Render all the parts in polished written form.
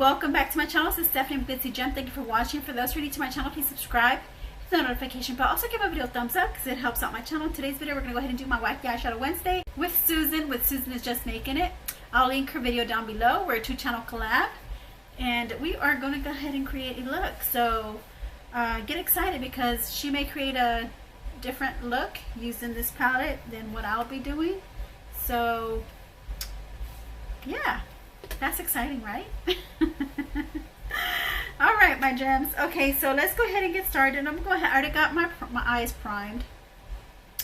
welcome back to my channel. This is Stephanie with glitzzygem. Thank you for watching. For those who are new to my channel, please subscribe, hit the notification bell. Also give my video a thumbs up because it helps out my channel. In today's video, we're going to go ahead and do my Wacky Eyeshadow Wednesday with Susan. Susan is just making it. I'll link her video down below. We're a 2-channel collab, and we are going to go ahead and create a look. So get excited because she may create a different look using this palette than what I'll be doing. So yeah, that's exciting, right? All right, my gems. Okay, so let's go ahead and get started. I'm gonna go ahead. I already got my eyes primed.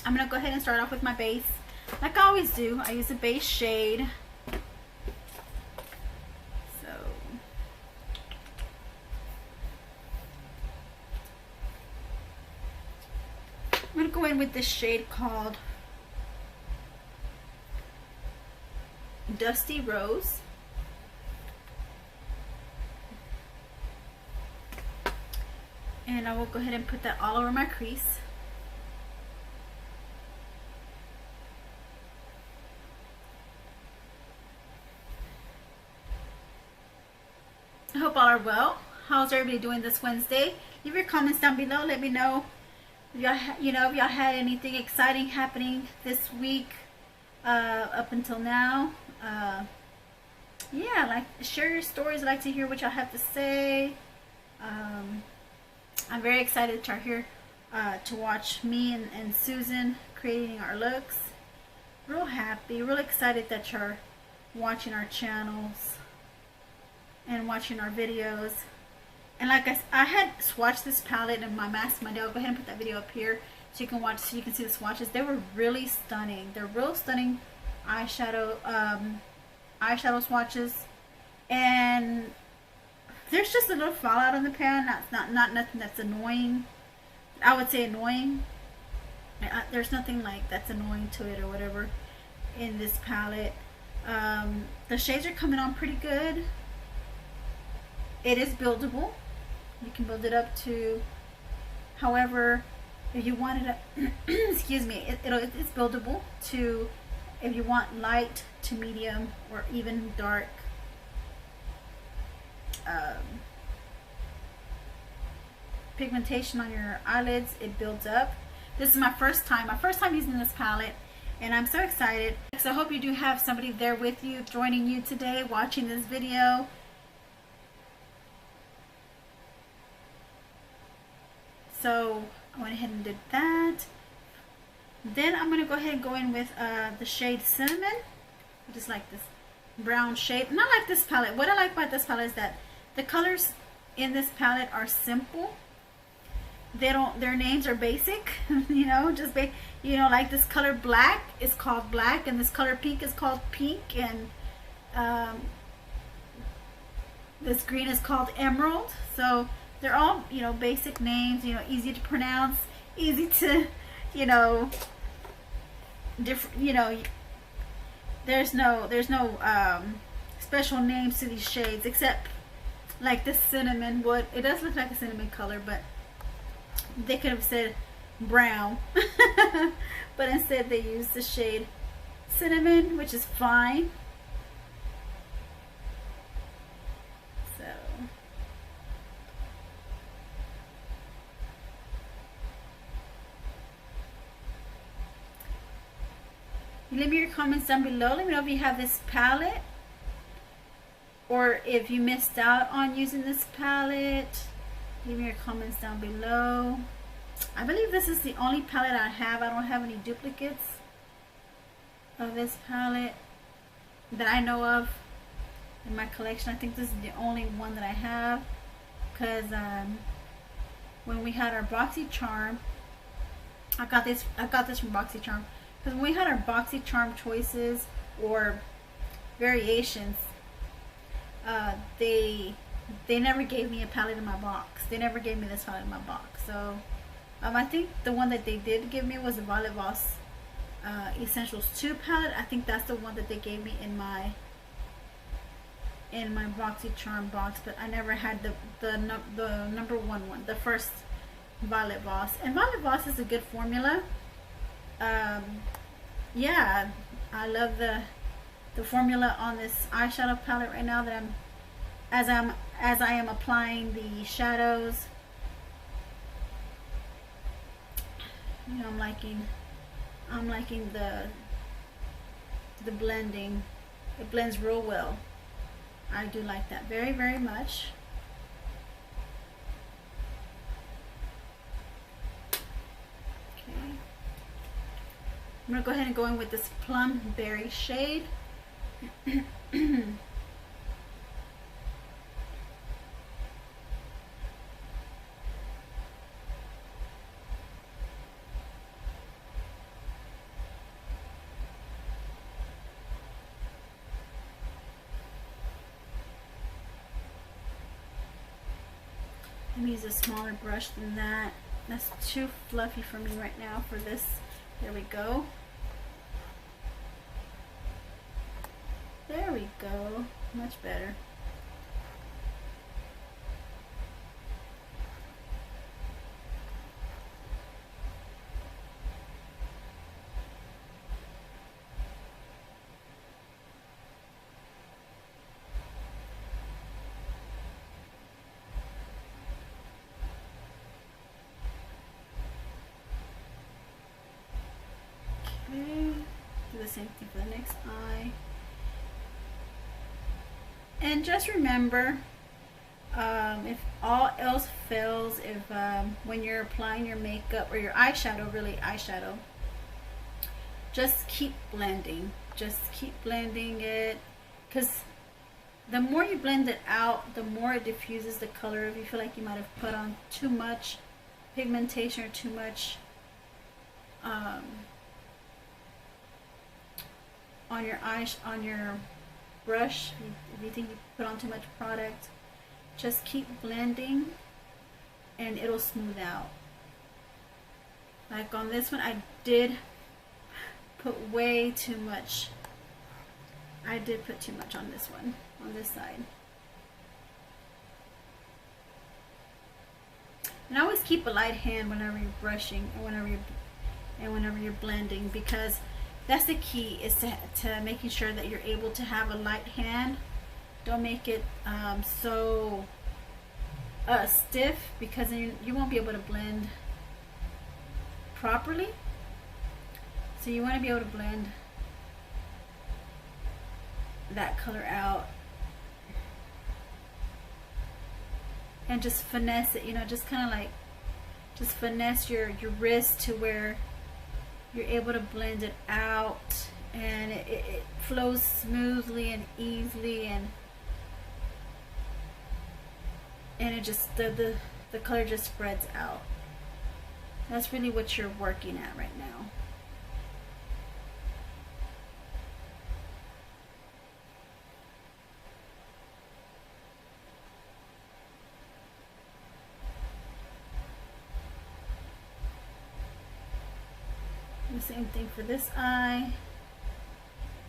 I'm gonna go ahead and start off with my base, like I always do. I use a base shade. So I'm gonna go in with this shade called Dusty Rose. And I will go ahead and put that all over my crease. I hope all are well. How's everybody doing this Wednesday? Leave your comments down below. Let me know if y'all, if y'all had anything exciting happening this week up until now. Yeah, like share your stories. I like to hear what y'all have to say. I'm very excited that you're here to watch me and Susan creating our looks. Real happy, real excited that you're watching our channels and watching our videos. And like I had swatched this palette in my mask Monday. I'll go ahead and put that video up here so you can watch, so you can see the swatches. They were really stunning. They're real stunning eyeshadow swatches, and there's just a little fallout on the pan. Not nothing that's annoying. I would say annoying. There's nothing like that's annoying to it or whatever in this palette. The shades are coming on pretty good. It is buildable. You can build it up to however, if you wanted to excuse me, it's buildable to if you want light to medium or even dark. Pigmentation on your eyelids, it builds up. This is my first time using this palette, and I'm so excited. So I hope you do have somebody there with you, joining you today, watching this video. So I went ahead and did that. Then I'm going to go ahead and go in with the shade Cinnamon. Just like this brown shade. And I like this palette. What I like about this palette is that the colors in this palette are simple. Their names are basic. Just like this color black is called black, and this color pink is called pink, and this green is called emerald. So they're all basic names, easy to pronounce, easy to different, there's no special names to these shades, except like this cinnamon wood. It does look like a cinnamon color, but they could have said brown. But instead they used the shade Cinnamon, which is fine. So leave me your comments down below. Let me know if you have this palette, or if you missed out on using this palette. Leave me your comments down below. I believe this is the only palette I have. I don't have any duplicates of this palette that I know of in my collection. I think this is the only one that I have, because when we had our BoxyCharm, I got this from BoxyCharm. Because when we had our BoxyCharm choices or variations, they never gave me a palette in my box. They never gave me this palette in my box. So I think the one that they did give me was the Violet Voss Essentials 2 palette. I think that's the one that they gave me in my BoxyCharm box, but I never had the number one, the first Violet Voss. And Violet Voss is a good formula. Yeah, I love the formula on this eyeshadow palette right now that I'm as I am applying the shadows. You know, I'm liking the blending. It blends real well. I do like that very, very much. Okay. I'm gonna go ahead and go in with this plum berry shade. Let me use a smaller brush than that. That's too fluffy for me right now for this. There we go. There we go. Much better. Do the same thing for the next eye. And just remember, if all else fails, if when you're applying your makeup or your eyeshadow, really eyeshadow, just keep blending. Just keep blending it, because the more you blend it out, the more it diffuses the color. If you feel like you might have put on too much pigmentation or too much on your brush, if you think you put on too much product, just keep blending and it'll smooth out. Like on this one, I did put way too much. I did put too much on this one, on this side. And always keep a light hand whenever you're brushing and whenever you're blending, because that's the key, is to making sure that you're able to have a light hand. Don't make it so stiff, because then you won't be able to blend properly. So you want to be able to blend that color out and just finesse it, you know, just kind of like just finesse your wrist to where you're able to blend it out, and it flows smoothly and easily, and it just the color just spreads out. That's really what you're working at right now. The same thing for this eye.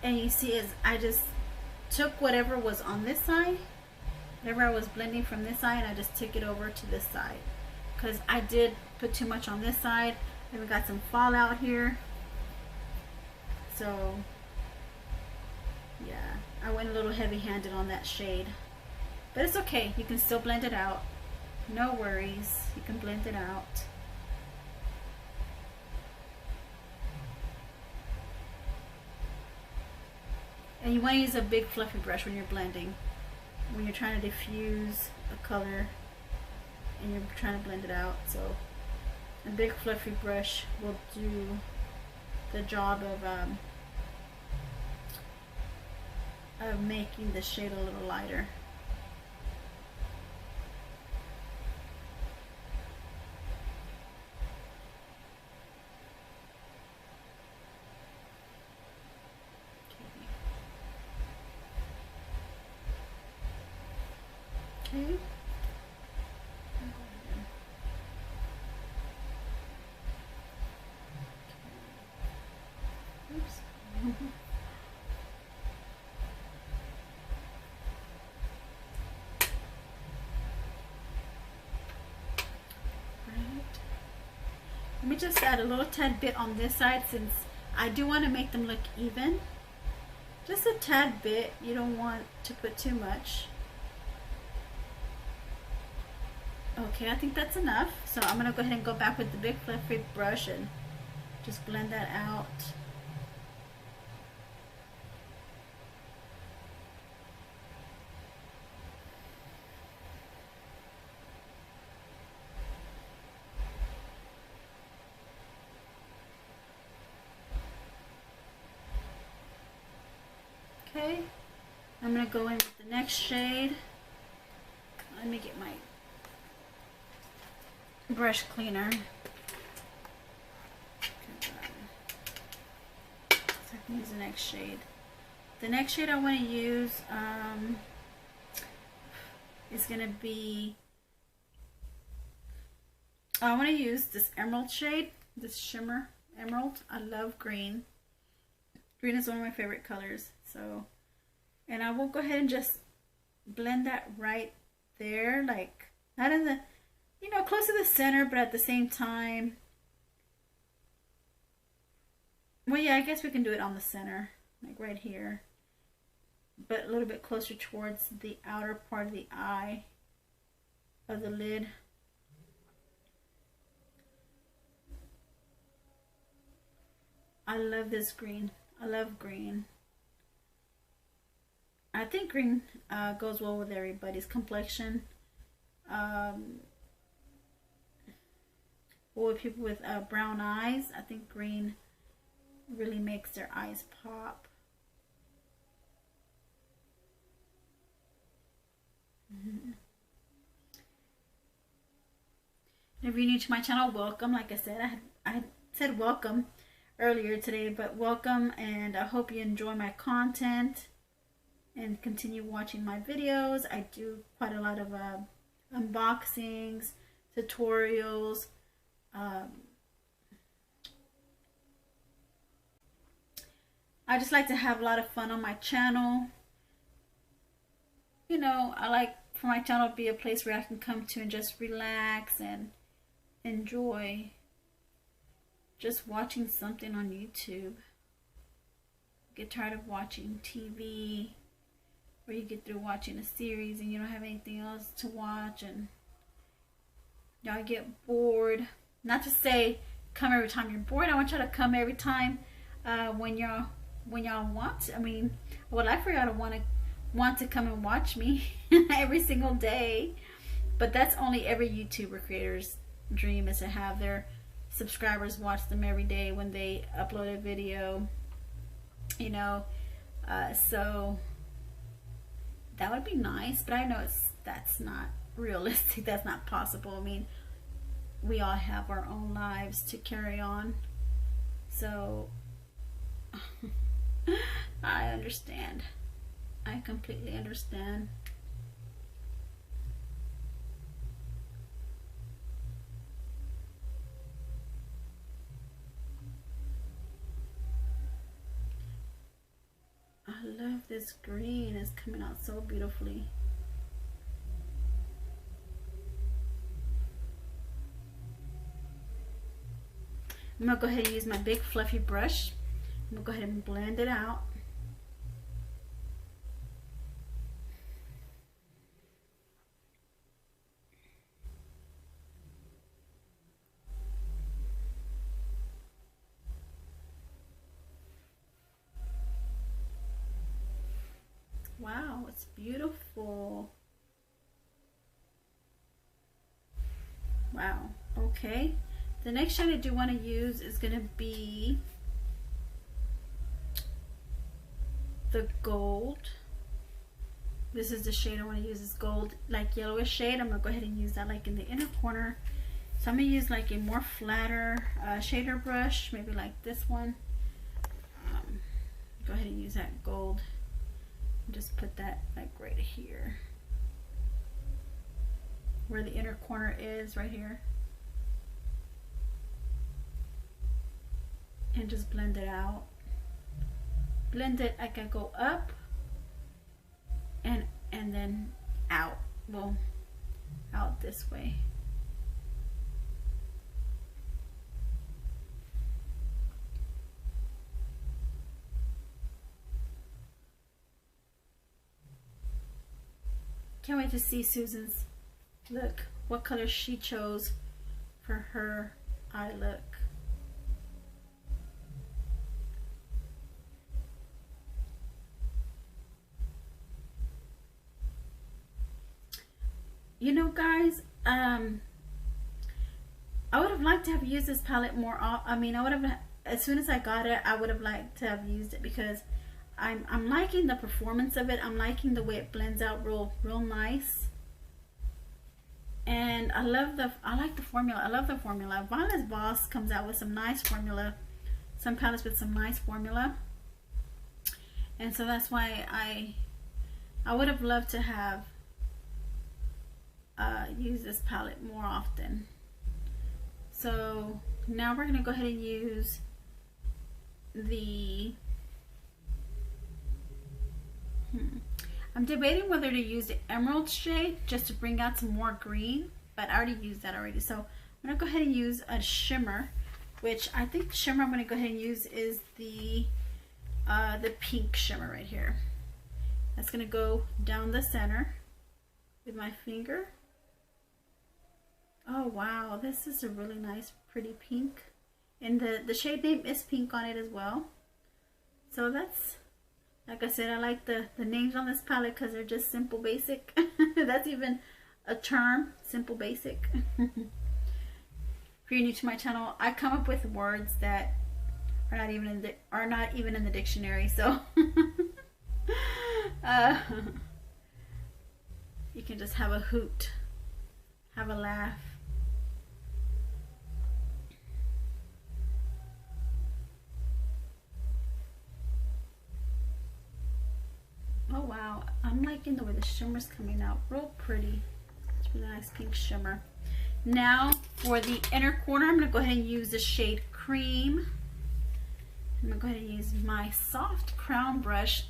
And you see, is I just took whatever was on this side, whatever I was blending from this side, and I just took it over to this side, because I did put too much on this side. And we got some fallout here, so yeah, I went a little heavy-handed on that shade, but it's okay. You can still blend it out, no worries. You can blend it out. And you want to use a big fluffy brush when you're blending, when you're trying to diffuse a color and you're trying to blend it out. So a big fluffy brush will do the job of making the shade a little lighter. Okay. Oops. Let me just add a little tad bit on this side, since I do want to make them look even. Just a tad bit. You don't want to put too much. Okay, I think that's enough. So I'm gonna go ahead and go back with the big fluffy brush and just blend that out. Okay, I'm gonna go in with the next shade. Let me get my brush cleaner. So I can use the next shade. The next shade I want to use is gonna be. I want to use this emerald shade, this shimmer emerald. I love green. Green is one of my favorite colors. So, and I will go ahead and just blend that right there, like not in the, you know, close to the center, but at the same time, well, yeah, I guess we can do it on the center, like right here, but a little bit closer towards the outer part of the eye of the lid. I love this green. I love green. I think green goes well with everybody's complexion. Well, with people with brown eyes, I think green really makes their eyes pop. If you're new to my channel, welcome. Like I said, I said welcome earlier today, but welcome, and I hope you enjoy my content and continue watching my videos. I do quite a lot of unboxings, tutorials. I just like to have a lot of fun on my channel. You know, I like for my channel to be a place where I can come to and just relax and enjoy just watching something on YouTube. Get tired of watching TV, or you get through watching a series and you don't have anything else to watch, and y'all get bored. Not to say come every time you're bored. I want y'all to come every time when y'all want. I mean, I would like for y'all to want to come and watch me every single day, but that's only every YouTuber creator's dream, is to have their subscribers watch them every day when they upload a video, you know. So that would be nice, but I know that's not realistic. That's not possible. I mean, we all have our own lives to carry on, so I understand. I completely understand. I love this green. It's coming out so beautifully. I'm going to go ahead and use my big fluffy brush. I'm going to go ahead and blend it out. Wow, it's beautiful. Wow, okay. The next shade I do want to use is going to be the gold. This is the shade I want to use, is gold, like yellowish shade. I'm going to go ahead and use that like in the inner corner. So I'm going to use like a more flatter shader brush, maybe like this one. Go ahead and use that gold. Just put that like right here, where the inner corner is, right here, and just blend it out. Blend it like I go up and then out. Well, out this way. Can't wait to see Susan's look what color she chose for her eye look. You know, guys, I would have liked to have used this palette more. I mean, I would have, as soon as I got it, I would have liked to have used it, because I'm liking the performance of it. I'm liking the way it blends out real nice. And I like the formula. I love the formula. Violet's Boss comes out with some nice formula, some palettes with some nice formula. And so that's why I would have loved to have use this palette more often. So now we're going to go ahead and use the I'm debating whether to use the emerald shade just to bring out some more green, but I already used that already. So I'm going to go ahead and use a shimmer, which I think the shimmer I'm going to go ahead and use is the pink shimmer right here. That's going to go down the center with my finger. Oh wow, this is a really nice pretty pink, and the shade name is pink on it as well. So that's, like I said, I like the names on this palette because they're just simple basic. That's even a term, simple basic. If you're new to my channel, I come up with words that are not even in the dictionary, so you can just have a hoot, have a laugh. Oh wow, I'm liking the way the shimmer's coming out, real pretty. It's really nice pink shimmer. Now for the inner corner, I'm going to go ahead and use the shade Cream. I'm going to go ahead and use my soft crown brush.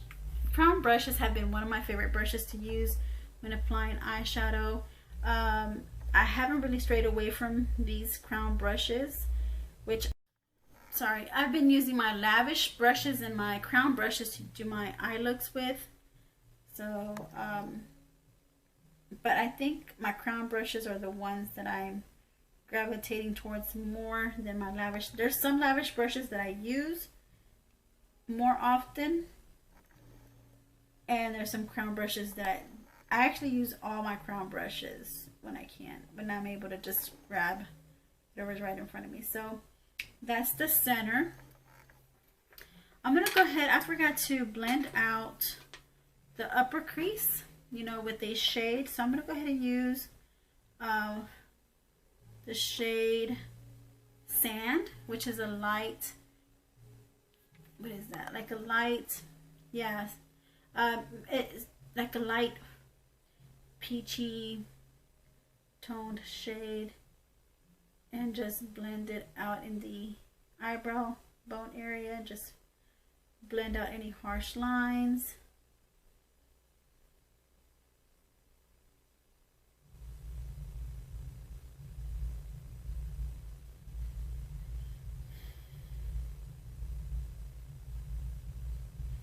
Crown brushes have been one of my favorite brushes to use when applying eyeshadow. I haven't really strayed away from these crown brushes, which, sorry, I've been using my lavish brushes and my crown brushes to do my eye looks with. So, but I think my crown brushes are the ones that I'm gravitating towards more than my lavish. There's some lavish brushes that I use more often, and there's some crown brushes that I actually use all my crown brushes when I can, when I'm able to just grab whatever's right in front of me. So that's the center. I'm gonna go ahead, I forgot to blend out the upper crease, you know, with a shade. So I'm going to go ahead and use the shade Sand, which is a light, what is that? Like a light, yeah, it's like a light peachy toned shade, and just blend it out in the eyebrow bone area. Just blend out any harsh lines.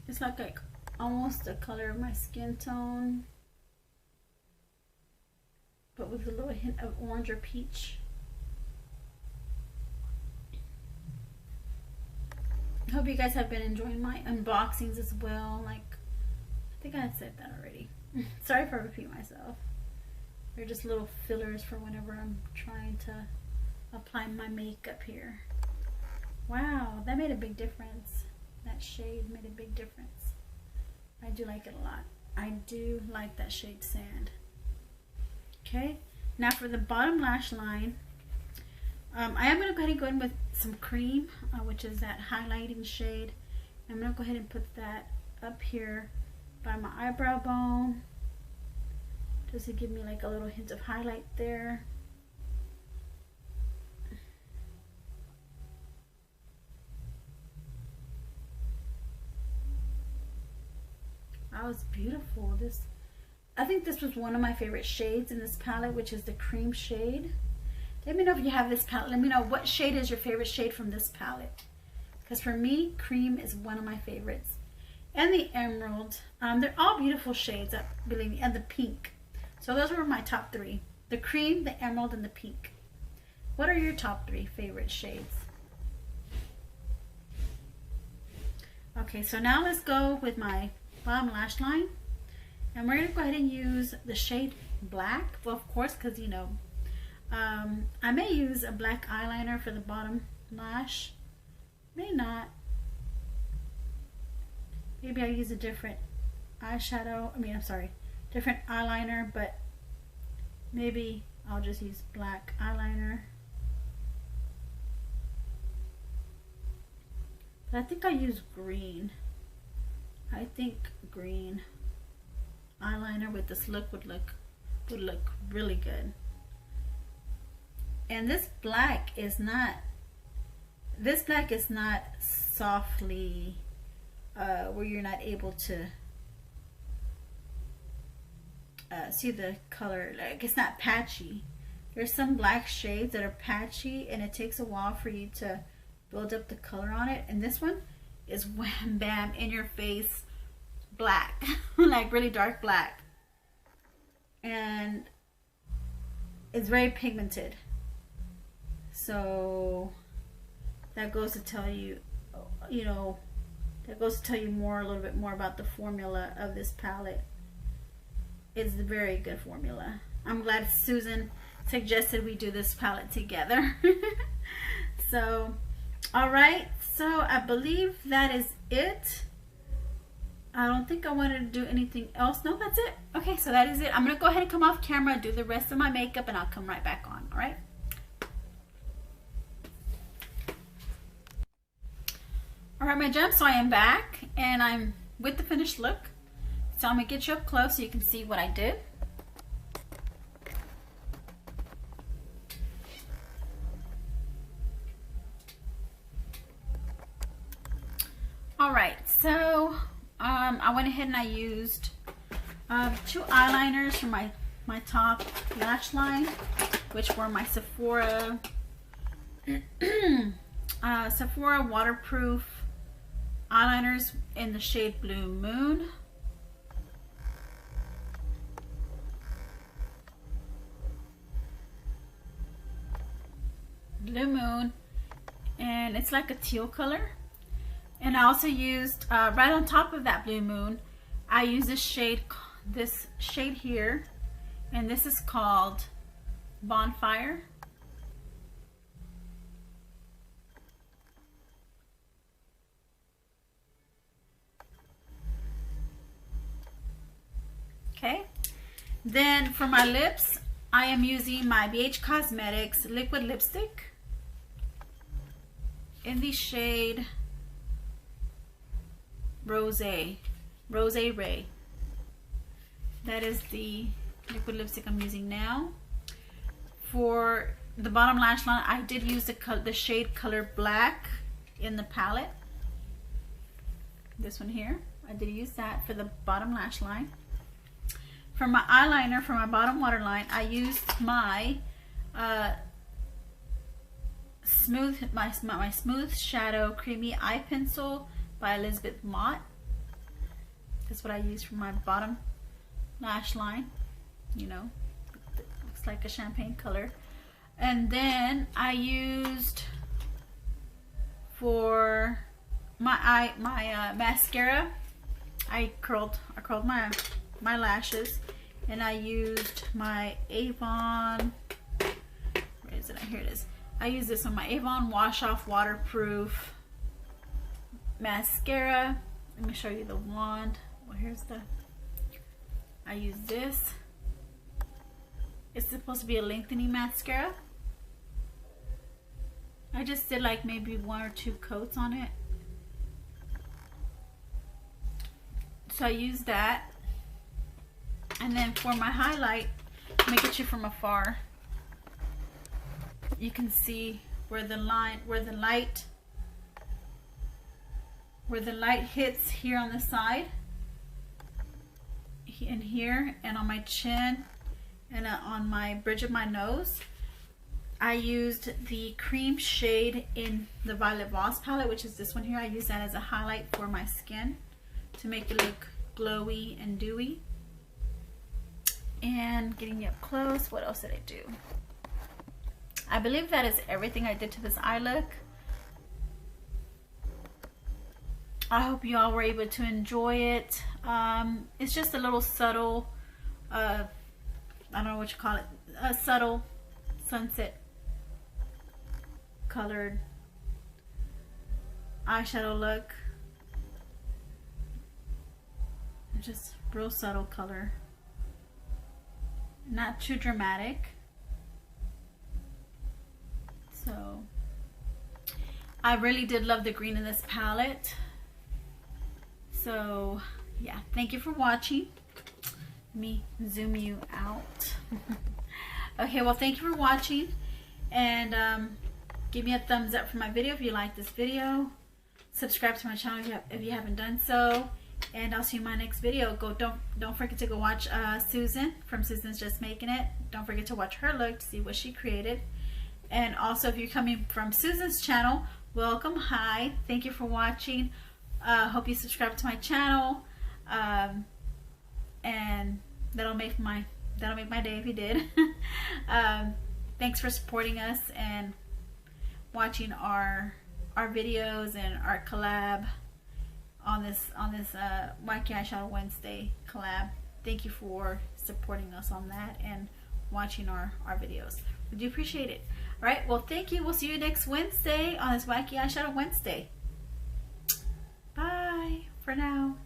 It's like almost the color of my skin tone, but with a little hint of orange or peach. I hope you guys have been enjoying my unboxings as well. Like, I think I had said that already. Sorry for repeating myself. They're just little fillers for whenever I'm trying to apply my makeup here. Wow, that made a big difference. That shade made a big difference. I do like it a lot. I do like that shade Sand. Okay, now for the bottom lash line, I am going to go ahead and go in with some Cream, which is that highlighting shade. I'm going to go ahead and put that up here by my eyebrow bone, just to give me like a little hint of highlight there. That was beautiful. I think this was one of my favorite shades in this palette, which is the Cream shade. Let me know if you have this palette. Let me know what shade is your favorite shade from this palette. Because for me, Cream is one of my favorites. And the Emerald. They're all beautiful shades, believe me. And the Pink. So those were my top three. the cream, the emerald, and the pink. What are your top 3 favorite shades? Okay, so now let's go with my bottom lash line. And we're going to go ahead and use the shade black. Well, of course, because, you know, I may use a black eyeliner for the bottom lash. May not. Maybe I'll use a different eyeshadow. I'm sorry, different eyeliner, but maybe I'll just use black eyeliner. But I think I'll use green. I think green eyeliner with this look would look really good. And this black is not softly where you're not able to see the color. Like, it's not patchy. There's some black shades that are patchy and it takes a while for you to build up the color on it, and this one is wham bam in your face black. Like really dark black, and it's very pigmented. So that goes to tell you, you know, that goes to tell you more, a little bit more about the formula of this palette. It's a very good formula. I'm glad Susan suggested we do this palette together. So, all right, so I believe that is it. I don't think I wanted to do anything else. No, that's it. Okay, so that is it. I'm gonna go ahead and come off camera, do the rest of my makeup, and I'll come right back on. All right. All right, my gems, so I am back and I'm with the finished look. So I'm gonna get you up close so you can see what I did. All right, so I went ahead and I used 2 eyeliners for my top lash line, which were my Sephora Sephora waterproof eyeliners in the shade Blue Moon. Blue Moon, and it's like a teal color. And I also used right on top of that Blue Moon, I used this shade here, and this is called Bonfire. Okay, then for my lips, I am using my BH Cosmetics liquid lipstick in the shade Rose Ray. That is the liquid lipstick I'm using now. For the bottom lash line, I did use the shade Color Black in the palette. This one here, I did use that for the bottom lash line. For my eyeliner, for my bottom waterline, I used my Smooth Shadow Creamy Eye Pencil by Elizabeth Mott. That's what I use for my bottom lash line. You know, it looks like a champagne color. And then I used for my mascara, I curled my lashes, and I used my Avon, where is it? Here it is. I use this on my Avon Wash Off Waterproof mascara. Let me show you the wand. Well, I use this. It's supposed to be a lengthening mascara. I just did like maybe 1 or 2 coats on it. So I used that. And then for my highlight, let me get you from afar. You can see where the light hits here on the side, and here, and on my chin, and on my bridge of my nose. I used the cream shade in the Violet Voss palette, which is this one here. I use that as a highlight for my skin to make it look glowy and dewy. And getting you up close. What else did I do? I believe that is everything I did to this eye look. I hope you all were able to enjoy it. It's just a little subtle, I don't know what you call it, a subtle sunset colored eyeshadow look. Just real subtle color. Not too dramatic. So I really did love the green in this palette. So yeah, thank you for watching. Let me zoom you out. Okay, well, thank you for watching, and give me a thumbs up for my video if you like this video. Subscribe to my channel if you haven't done so, and I'll see you in my next video. Don't forget to go watch Susan from Susan's Just Making It. Don't forget to watch her look to see what she created. And also, if you're coming from Susan's channel, welcome. Hi, thank you for watching. Hope you subscribe to my channel, and that'll make my day if you did. Thanks for supporting us and watching our videos and our collab on this Wacky Eyeshadow Wednesday collab. Thank you for supporting us on that and watching our videos. We do appreciate it. All right, well, thank you. We'll see you next Wednesday on this Wacky Eyeshadow Wednesday. Bye for now.